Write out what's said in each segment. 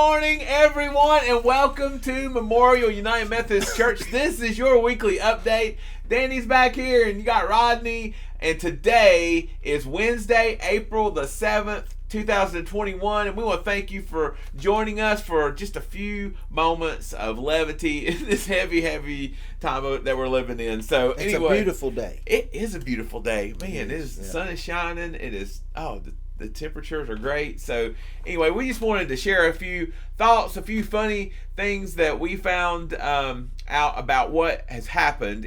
morning, everyone, and welcome to Memorial United Methodist Church. This is your weekly update. Danny's back here, and you got Rodney. And today is Wednesday, April the 7th, 2021. And we want to thank you for joining us for just a few moments of levity in this heavy time that we're living in. So it's anyway, a beautiful day. It is a beautiful day. Man, the sun is shining. It is, the temperatures are great. So anyway, we just wanted to share a few thoughts, a few funny things that we found out about what has happened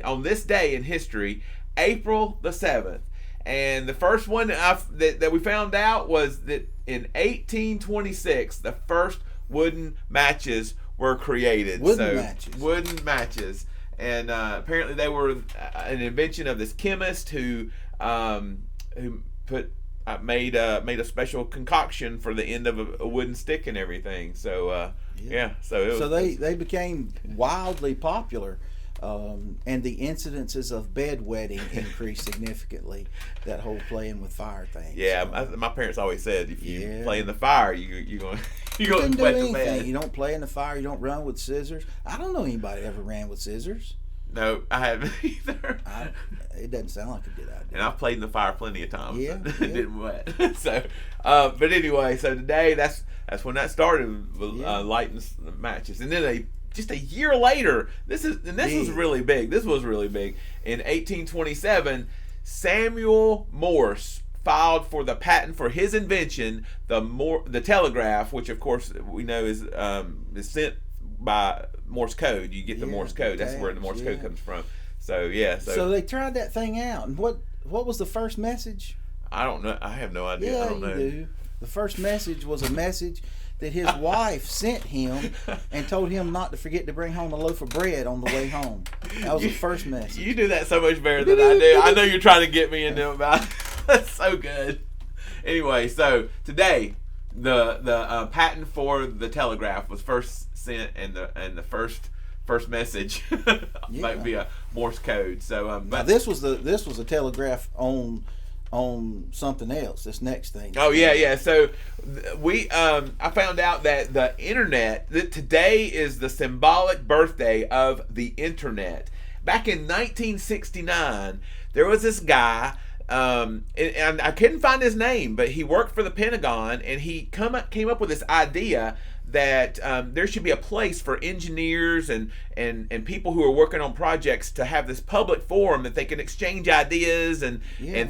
on this day in history, April the 7th. And the first one that we found out was that in 1826, the first wooden matches were created. Wooden matches. And apparently they were an invention of this chemist who made a special concoction for the end of a wooden stick and everything. So so they became wildly popular, and the incidences of bedwetting increased significantly. That whole playing with fire thing. Yeah, so, my parents always said if you play in the fire, you're going to wet the bed. You don't play in the fire. You don't run with scissors. I don't know anybody ever ran with scissors. No, I haven't either. It doesn't sound like a good idea. And I've played in the fire plenty of times. Yeah, It didn't wet. So, but anyway, so today that's when that started, lighting matches, and then just a year later, this was really big. This was really big. In 1827, Samuel Morse filed for the patent for his invention, the telegraph, which of course we know is sent by Morse code. You get the Morse code. That's where the Morse code comes from. So So they tried that thing out, and what was the first message? I don't know. I have no idea. Yeah, I don't know. You do. The first message was a message that his wife sent him and told him not to forget to bring home a loaf of bread on the way home. That was the first message. You do that so much better than I do. I know you're trying to get me into about it. That's so good. Anyway, so today the patent for the telegraph was first sent, and the first message might be a Morse code. So now this was a telegraph on something else. This next thing. Oh yeah. So I found out that the internet, that today is the symbolic birthday of the internet. Back in 1969, there was this guy, and I couldn't find his name, but he worked for the Pentagon, and he came up with this idea that there should be a place for engineers and people who are working on projects to have this public forum that they can exchange ideas and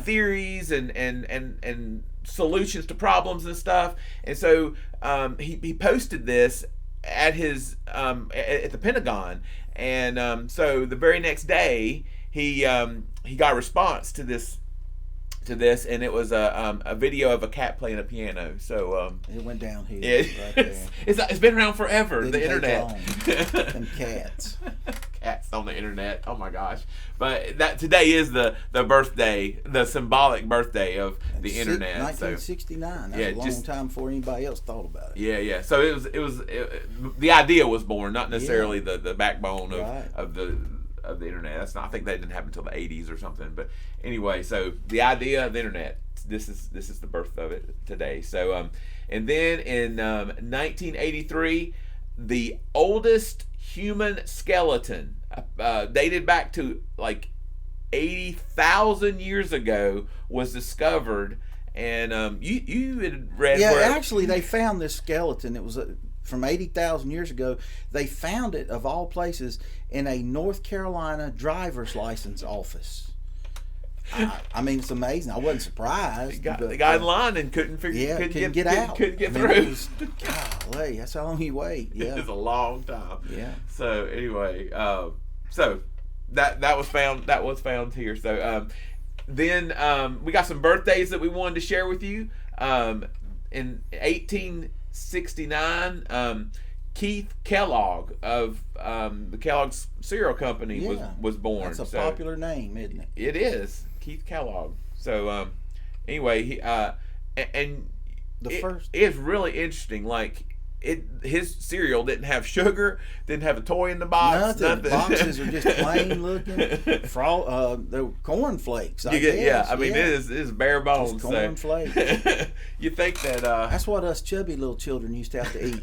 theories and solutions to problems and stuff. And so he posted this at his at the Pentagon, and so the very next day he got a response to this, and it was a video of a cat playing a piano. So it went downhill. Right there. It's been around forever. The internet. And cats on the internet. Oh my gosh! But that today is the birthday, the symbolic birthday of the internet. 1969. That was a long time before anybody else thought about it. Yeah. So it was the idea was born, not necessarily the backbone of the internet. I think that didn't happen until the 80s or something. But anyway, so the idea of the internet, this is the birth of it today. So and then in 1983, the oldest human skeleton, dated back to like 80,000 years ago, was discovered. And you had read actually they found this skeleton. It was from 80,000 years ago. They found it, of all places, in a North Carolina driver's license office. I mean, it's amazing. I wasn't surprised. They got in line and couldn't get out. Couldn't get through. Golly, that's how long you wait. Yeah, it's a long time. Yeah. So anyway, so that was found. That was found here. So then we got some birthdays that we wanted to share with you. In 1869, Keith Kellogg of the Kellogg's cereal company was born. That's a popular name, isn't it? It is, Keith Kellogg. So anyway, he and it's really interesting. Like his cereal didn't have sugar, didn't have a toy in the box, nothing. nothing. Boxes are just plain looking. They were cornflakes. I guess. Yeah, I mean it is bare bones. Just cornflakes. You think that? That's what us chubby little children used to have to eat.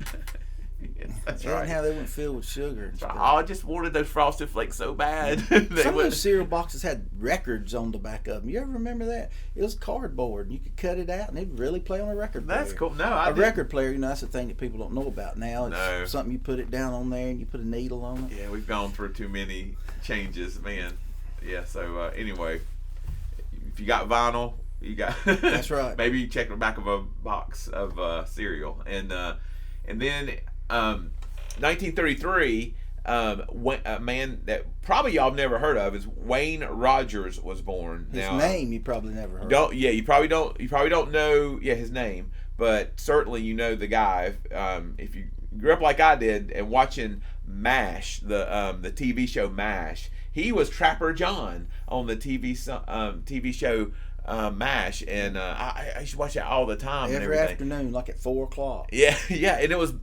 That's And right. how they weren't filled with sugar. And stuff. I just wanted those Frosted Flakes so bad. Some of those cereal boxes had records on the back of them. You ever remember that? It was cardboard, and you could cut it out, and it'd really play on a record player. That's cool. No, a record player, that's the thing that people don't know about now. It's No. something you put it down on there, and you put a needle on it. Yeah, we've gone through too many changes, man. Yeah. So anyway, if you got vinyl, you got. That's right. Maybe you check the back of a box of cereal, and then 1933. A man that probably y'all have never heard of is Wayne Rogers was born. His name you probably never heard. You probably don't know his name, but certainly you know the guy. If you grew up like I did and watching MASH, the TV show MASH, he was Trapper John on the TV show MASH, and I used to watch it all the time. Every and everything. afternoon, like at 4:00. Yeah, and it was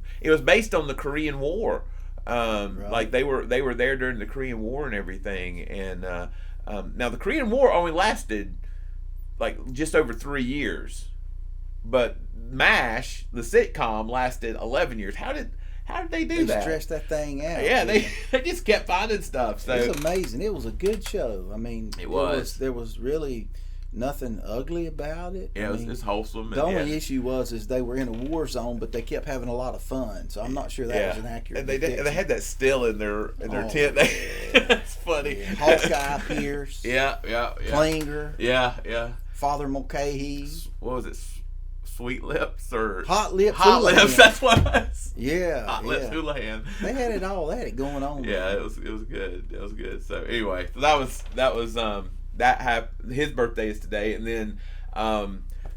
based on the Korean War. Right. Like they were there during the Korean War and everything, and now the Korean War only lasted like just over 3 years, but MASH, the sitcom, lasted 11 years. How did they do that? They stretched that thing out. Yeah, they just kept finding stuff. So it's amazing. It was a good show. I mean, it was. There was really nothing ugly about it. Yeah, it's wholesome. The only issue is they were in a war zone, but they kept having a lot of fun. So I'm not sure that was an accurate. And they depiction. had that still in their tent. It's funny. Yeah. Hawkeye Pierce. Yeah. Klinger. Yeah. Father Mulcahy. What was it? Sweet Lips or Hot Lips. That's what it was. Yeah. Hot Lips Houlihan. They had it all. They had it going on. Yeah, it was good. It was good. So anyway, so that was his birthday is today, and then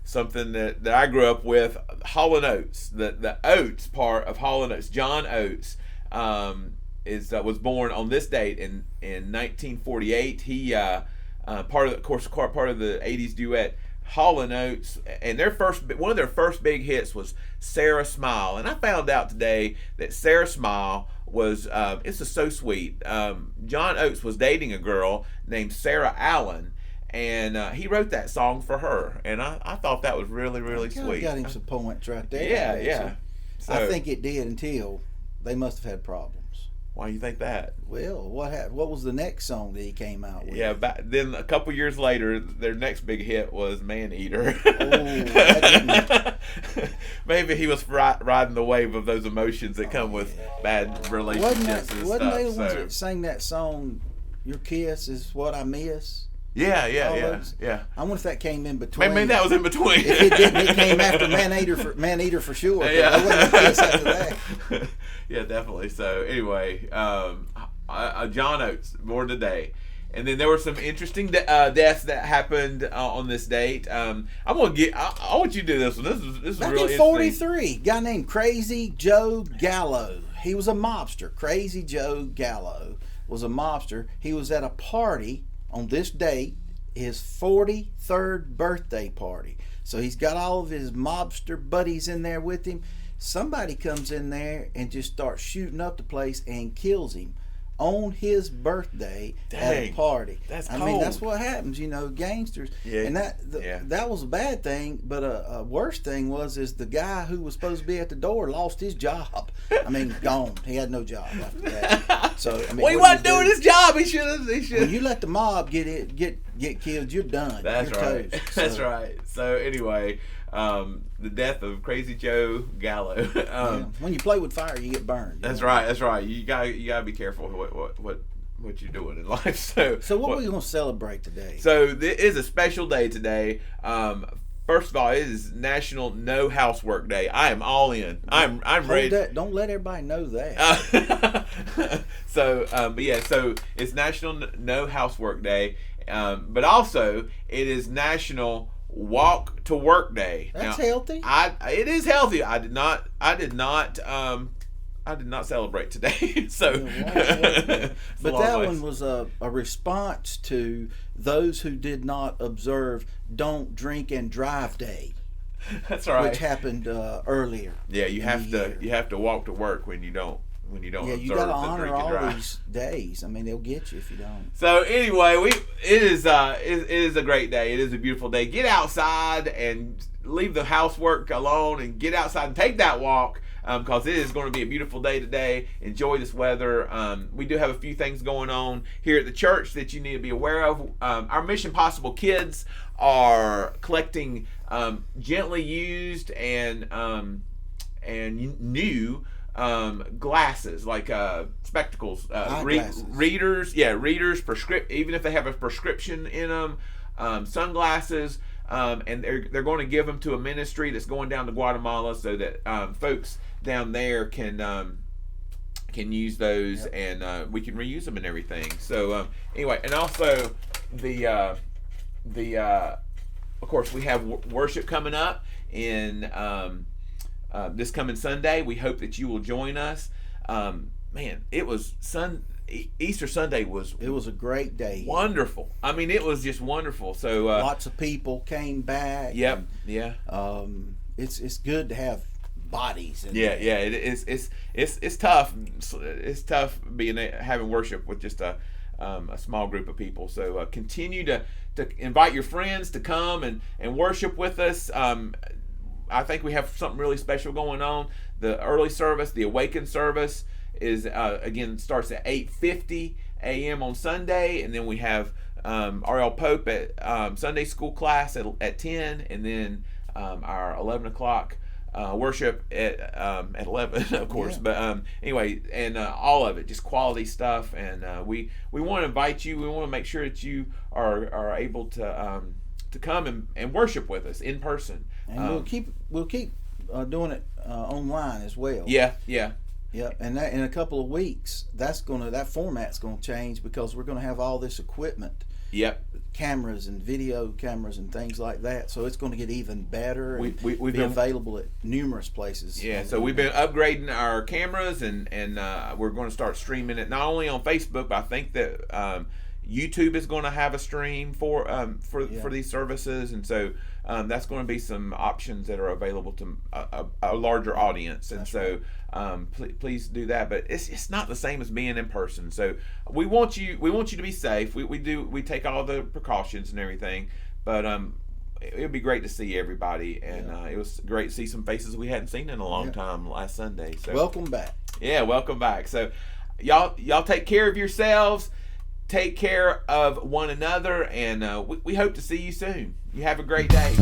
something that I grew up with, Hall & Oates, the Oats part of Hall & Oates. John Oates was born on this date in 1948. He part of the 80s duet Hall & Oates, and one of their first big hits was Sarah Smile. And I found out today that Sarah Smile was it's just so sweet. John Oates was dating a girl named Sarah Allen, and he wrote that song for her, and I thought that was really, really sweet. Got him some points right there. Yeah. So, I think it did until they must have had problems. Why do you think that? Well, what happened? What was the next song that he came out with? Yeah, then a couple years later, their next big hit was Man Eater. Maybe he was riding the wave of those emotions that come with bad relationships and wasn't stuff. they the ones that sang that song, Your Kiss Is What I Miss? Yeah. I wonder if that came in between. Maybe that was in between. If it didn't, it came after Man Eater for sure. Yeah. There wasn't a Kiss after that. Yeah, definitely. So anyway, John Oates born today, and then there were some interesting deaths that happened on this date. I want you to do this one. This is Back really in '43, guy named Crazy Joe Gallo. He was a mobster. Crazy Joe Gallo was a mobster. He was at a party on this date, his 43rd birthday party. So he's got all of his mobster buddies in there with him. Somebody comes in there and just starts shooting up the place and kills him on his birthday at a party. That's I cold. mean, that's what happens, gangsters. Yeah. And that was a bad thing, but a worse thing is the guy who was supposed to be at the door lost his job. I mean, gone. He had no job after that. So I mean, he wasn't doing his job. He should. When you let the mob get killed, you're done. That's you're right. Toast. That's right. So anyway, the death of Crazy Joe Gallo. When you play with fire, you get burned. That's right. That's right. You gotta be careful what you're doing in life. So what are we gonna celebrate today? So this is a special day today. First of all, it is National No Housework Day. I am all in. I'm ready. Don't let everybody know that. So it's National No Housework Day, but also it is National Walk to Work Day. That's healthy. It is healthy. I did not celebrate today. So, but that one was a response to those who did not observe Don't Drink and Drive Day. That's right. which happened earlier. Yeah, you in have the to year. you have to walk to work when you don't Yeah, you observe got to the honor drink and all drive. these days. I mean, they'll get you if you don't. So anyway, it is a great day. It is a beautiful day. Get outside and leave the housework alone and get outside and take that walk, because it is going to be a beautiful day today. Enjoy this weather. We do have a few things going on here at the church that you need to be aware of. Our Mission Possible kids are collecting gently used and new glasses, like spectacles, Eyeglasses. readers, even if they have a prescription in them, sunglasses, and they're going to give them to a ministry that's going down to Guatemala, so that folks down there can use those. Yep. And we can reuse them and everything. So anyway, and also the of course, we have worship coming up in this coming Sunday. We hope that you will join us. Man, it was Easter Sunday was It was a great day. wonderful. I mean, it was just wonderful. So Lots of people came back. yep, and, yeah, it's good to have bodies. yeah. It is. It's tough. It's tough having worship with just a small group of people. So continue to invite your friends to come and worship with us. I think we have something really special going on. The early service, the Awaken service, is again starts at 8:50 a.m. on Sunday, and then we have R.L. Pope at Sunday school class at 10, and then our 11 o'clock worship at 11, of course. Yeah. But anyway, and all of it, just quality stuff. And we want to invite you. We want to make sure that you are able to come and worship with us in person. And we'll keep doing it online as well. Yeah. Yep. And that in a couple of weeks, that format's gonna change, because we're gonna have all this equipment, Yep. cameras and video cameras and things like that. So it's going to get even better. We've be been available at numerous places. Yeah, so we've been upgrading our cameras, and we're going to start streaming it not only on Facebook, but I think that YouTube is going to have a stream for these services, and so that's going to be some options that are available to a larger audience, and That's so please do that. But it's not the same as being in person. So we want you to be safe. We take all the precautions and everything, but it would be great to see everybody, and it was great to see some faces we hadn't seen in a long time last Sunday. So welcome back. Yeah, welcome back. So y'all take care of yourselves. Take care of one another, and we hope to see you soon. You have a great day.